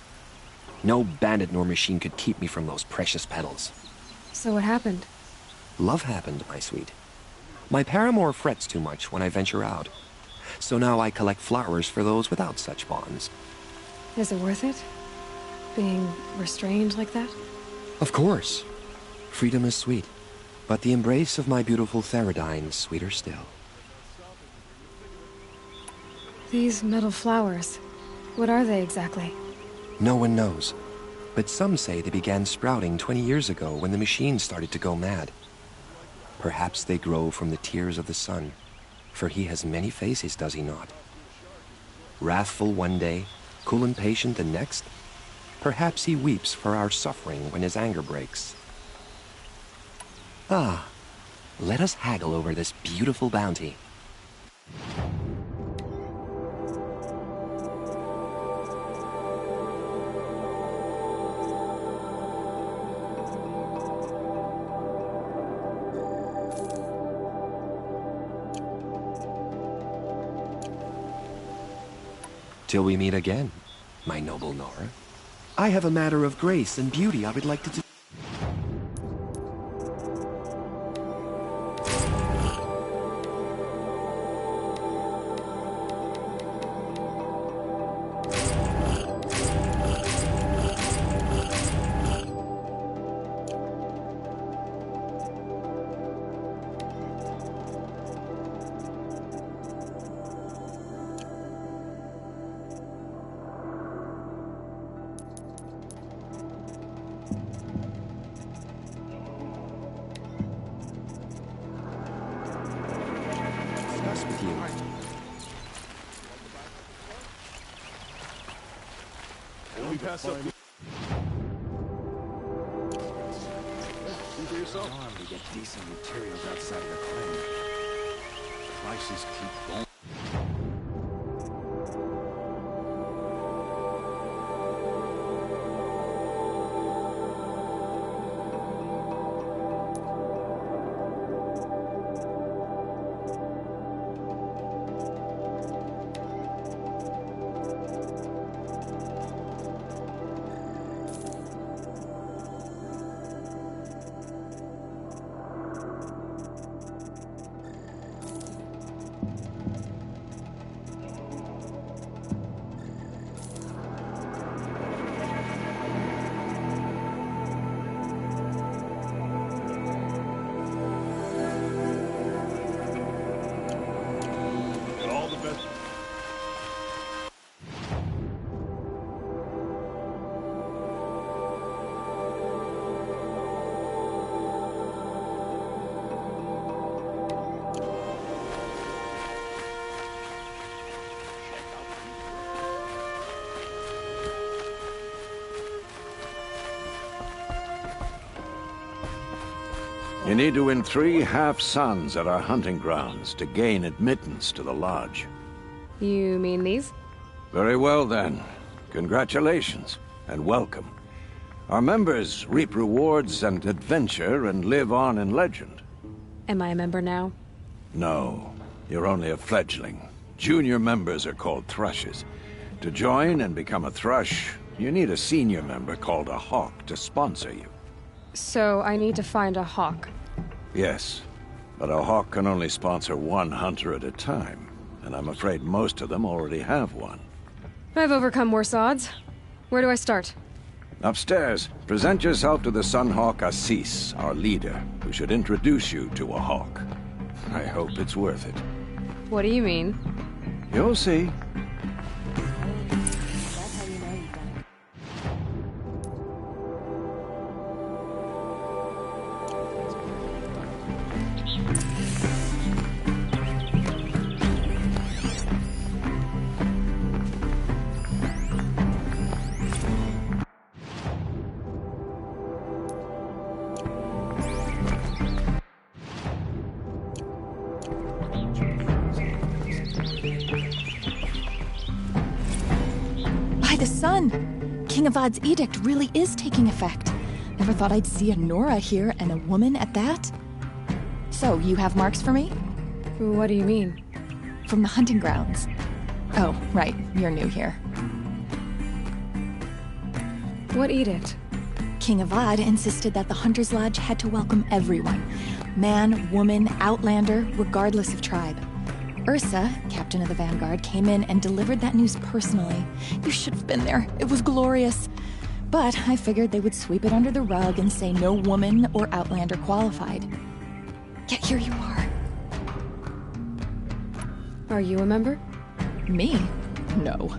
No bandit nor machine could keep me from those precious petals. So what happened? Love happened, my sweet. My paramour frets too much when I venture out. So now I collect flowers for those without such bonds. Is it worth it? Being restrained like that? Of course. Freedom is sweet. But the embrace of my beautiful Theridine is sweeter still. These metal flowers, what are they exactly? No one knows. But some say they began sprouting 20 years ago when the machine started to go mad. Perhaps they grow from the tears of the sun, for he has many faces, does he not? Wrathful one day, cool and patient the next. Perhaps he weeps for our suffering when his anger breaks. Ah, let us haggle over this beautiful bounty. Till we meet again, my noble Nora. I have a matter of grace and beauty I would like to do. With you. We pass up. We get decent materials outside of the claim. Prices keep going. You need to win 3 half-suns at our hunting grounds to gain admittance to the lodge. You mean these? Very well, then. Congratulations, and welcome. Our members reap rewards and adventure and live on in legend. Am I a member now? No, you're only a fledgling. Junior members are called thrushes. To join and become a thrush, you need a senior member called a hawk to sponsor you. So I need to find a hawk. Yes, but a hawk can only sponsor 1 hunter at a time, and I'm afraid most of them already have one. I've overcome worse odds. Where do I start? Upstairs, present yourself to the Sunhawk Assis, our leader, who should introduce you to a hawk. I hope it's worth it. What do you mean? You'll see. By the sun! King Avad's edict really is taking effect. Never thought I'd see a Nora here, and a woman at that. So, you have marks for me? What do you mean? From the hunting grounds. Oh, right. You're new here. What edict? King Avad insisted that the Hunter's Lodge had to welcome everyone. Man, woman, outlander, regardless of tribe. Ursa, captain of the Vanguard, came in and delivered that news personally. You should have been there. It was glorious. But I figured they would sweep it under the rug and say no woman or outlander qualified. Yet here you are. Are you a member? Me? No.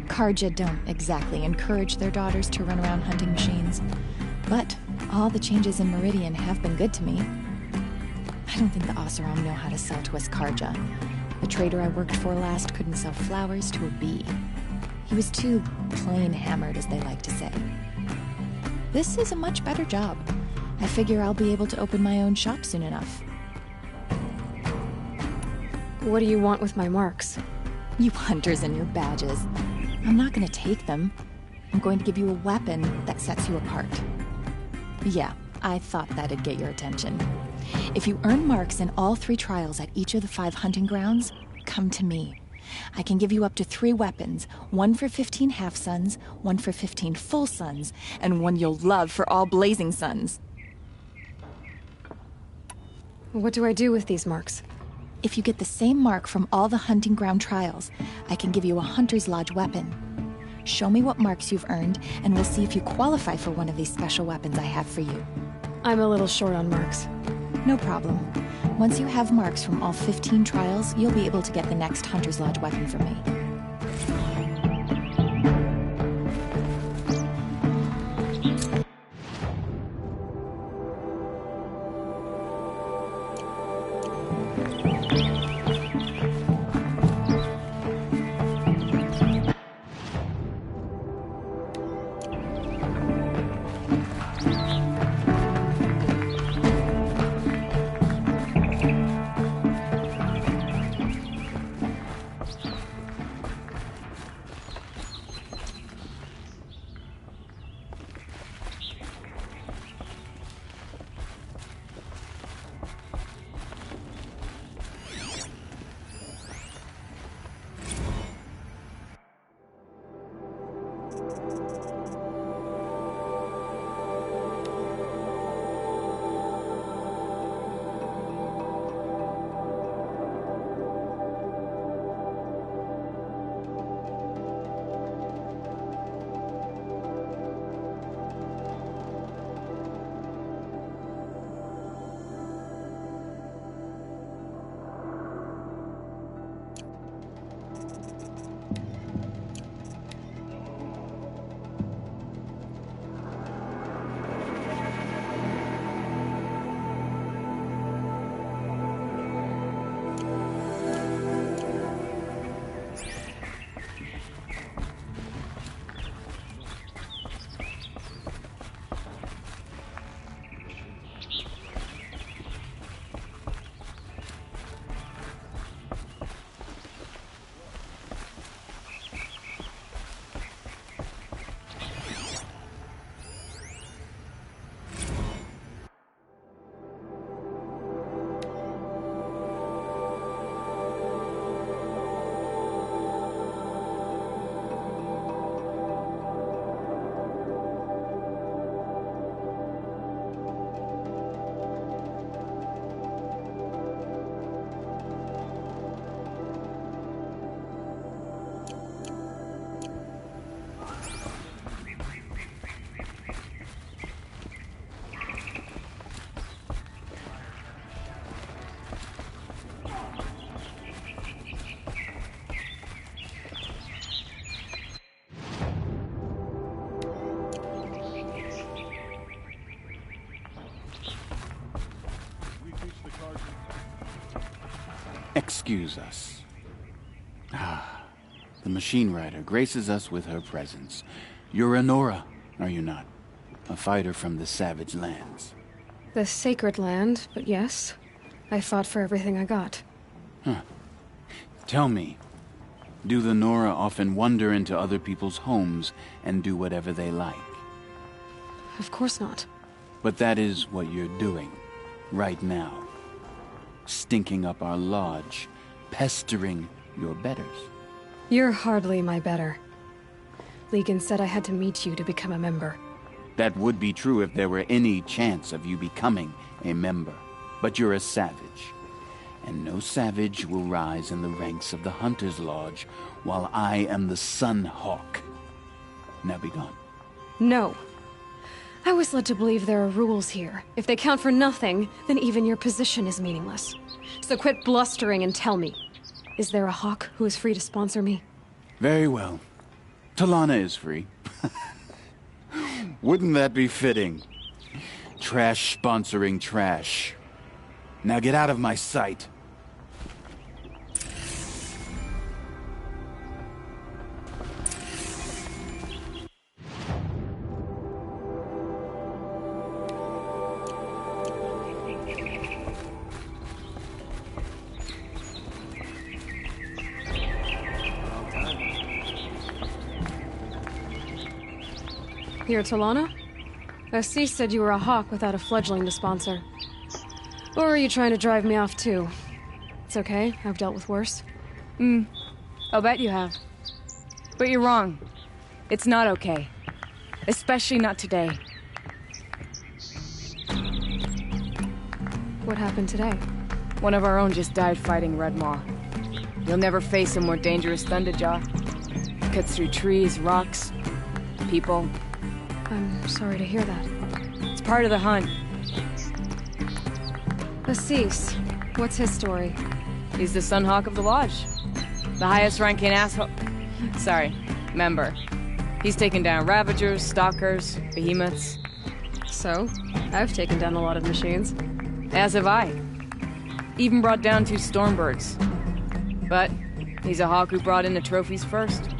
Karja don't exactly encourage their daughters to run around hunting machines. But all the changes in Meridian have been good to me. I don't think the Oseram know how to sell to us Karja. The trader I worked for last couldn't sell flowers to a bee. He was too plain hammered, as they like to say. This is a much better job. I figure I'll be able to open my own shop soon enough. What do you want with my marks? You hunters and your badges. I'm not going to take them. I'm going to give you a weapon that sets you apart. Yeah, I thought that'd get your attention. If you earn marks in all 3 trials at each of the 5 hunting grounds, come to me. I can give you up to 3 weapons, 1 for 15 half-suns, 1 for 15 full suns, and 1 you'll love for all blazing suns. What do I do with these marks? If you get the same mark from all the hunting ground trials, I can give you a Hunter's Lodge weapon. Show me what marks you've earned, and we'll see if you qualify for one of these special weapons I have for you. I'm a little short on marks. No problem. Once you have marks from all 15 trials, you'll be able to get the next Hunter's Lodge weapon from me. Excuse us. The machine rider graces us with her presence. You're a Nora, are you not? A fighter from the savage lands. The sacred land, but yes. I fought for everything I got. Huh. Tell me, do the Nora often wander into other people's homes and do whatever they like? Of course not. But that is what you're doing, right now. Stinking up our lodge, pestering your betters. You're hardly my better. Legan said I had to meet you to become a member. That would be true if there were any chance of you becoming a member. But you're a savage. And no savage will rise in the ranks of the Hunter's Lodge while I am the Sun Hawk. Now be gone. No. I was led to believe there are rules here. If they count for nothing, then even your position is meaningless. So quit blustering and tell me. Is there a Hawk who is free to sponsor me? Very well. Talana is free. Wouldn't that be fitting? Trash sponsoring trash. Now get out of my sight. Here, Talana? Assis said you were a Hawk without a fledgling to sponsor. Or are you trying to drive me off too? It's okay, I've dealt with worse. I'll bet you have. But you're wrong. It's not okay. Especially not today. What happened today? One of our own just died fighting Red Maw. You'll never face a more dangerous Thunderjaw. Cuts through trees, rocks, people. I'm sorry to hear that. It's part of the hunt. Assis, what's his story? He's the Sunhawk of the Lodge. The highest ranking asshole... Sorry, member. He's taken down Ravagers, Stalkers, Behemoths. So, I've taken down a lot of machines. As have I. Even brought down 2 Stormbirds. But he's a Hawk who brought in the trophies first.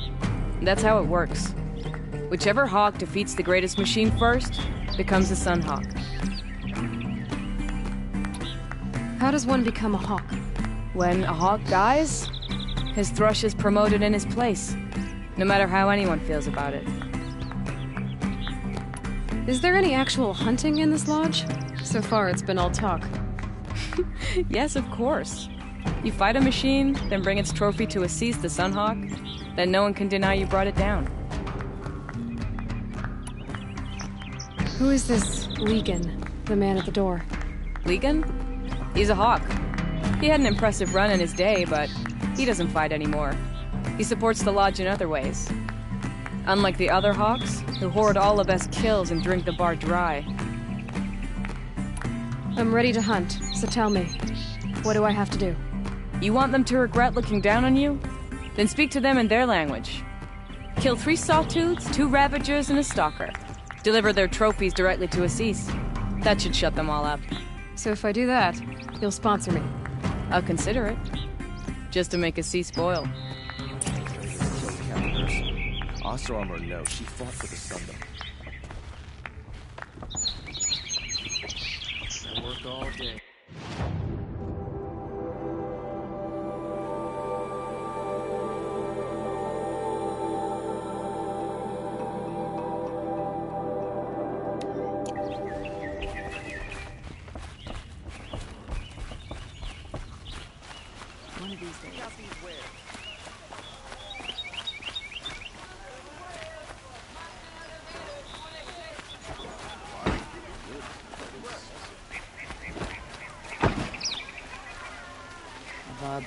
That's how it works. Whichever Hawk defeats the greatest machine first becomes a Sunhawk. How does one become a Hawk? When a Hawk dies, his thrush is promoted in his place, no matter how anyone feels about it. Is there any actual hunting in this lodge? So far, it's been all talk. Yes, of course. You fight a machine, then bring its trophy to Assis the Sunhawk, then no one can deny you brought it down. Who is this Legan, the man at the door? Legan? He's a Hawk. He had an impressive run in his day, but he doesn't fight anymore. He supports the Lodge in other ways. Unlike the other Hawks, who hoard all the best kills and drink the bar dry. I'm ready to hunt, so tell me, what do I have to do? You want them to regret looking down on you? Then speak to them in their language. Kill 3 Sawtooths, 2 Ravagers, and a Stalker. Deliver their trophies directly to Assis. That should shut them all up. So if I do that, you'll sponsor me? I'll consider it. Just to make Assis spoil. Oseram or no, she fought for the Sundom. I work all day. One of these days.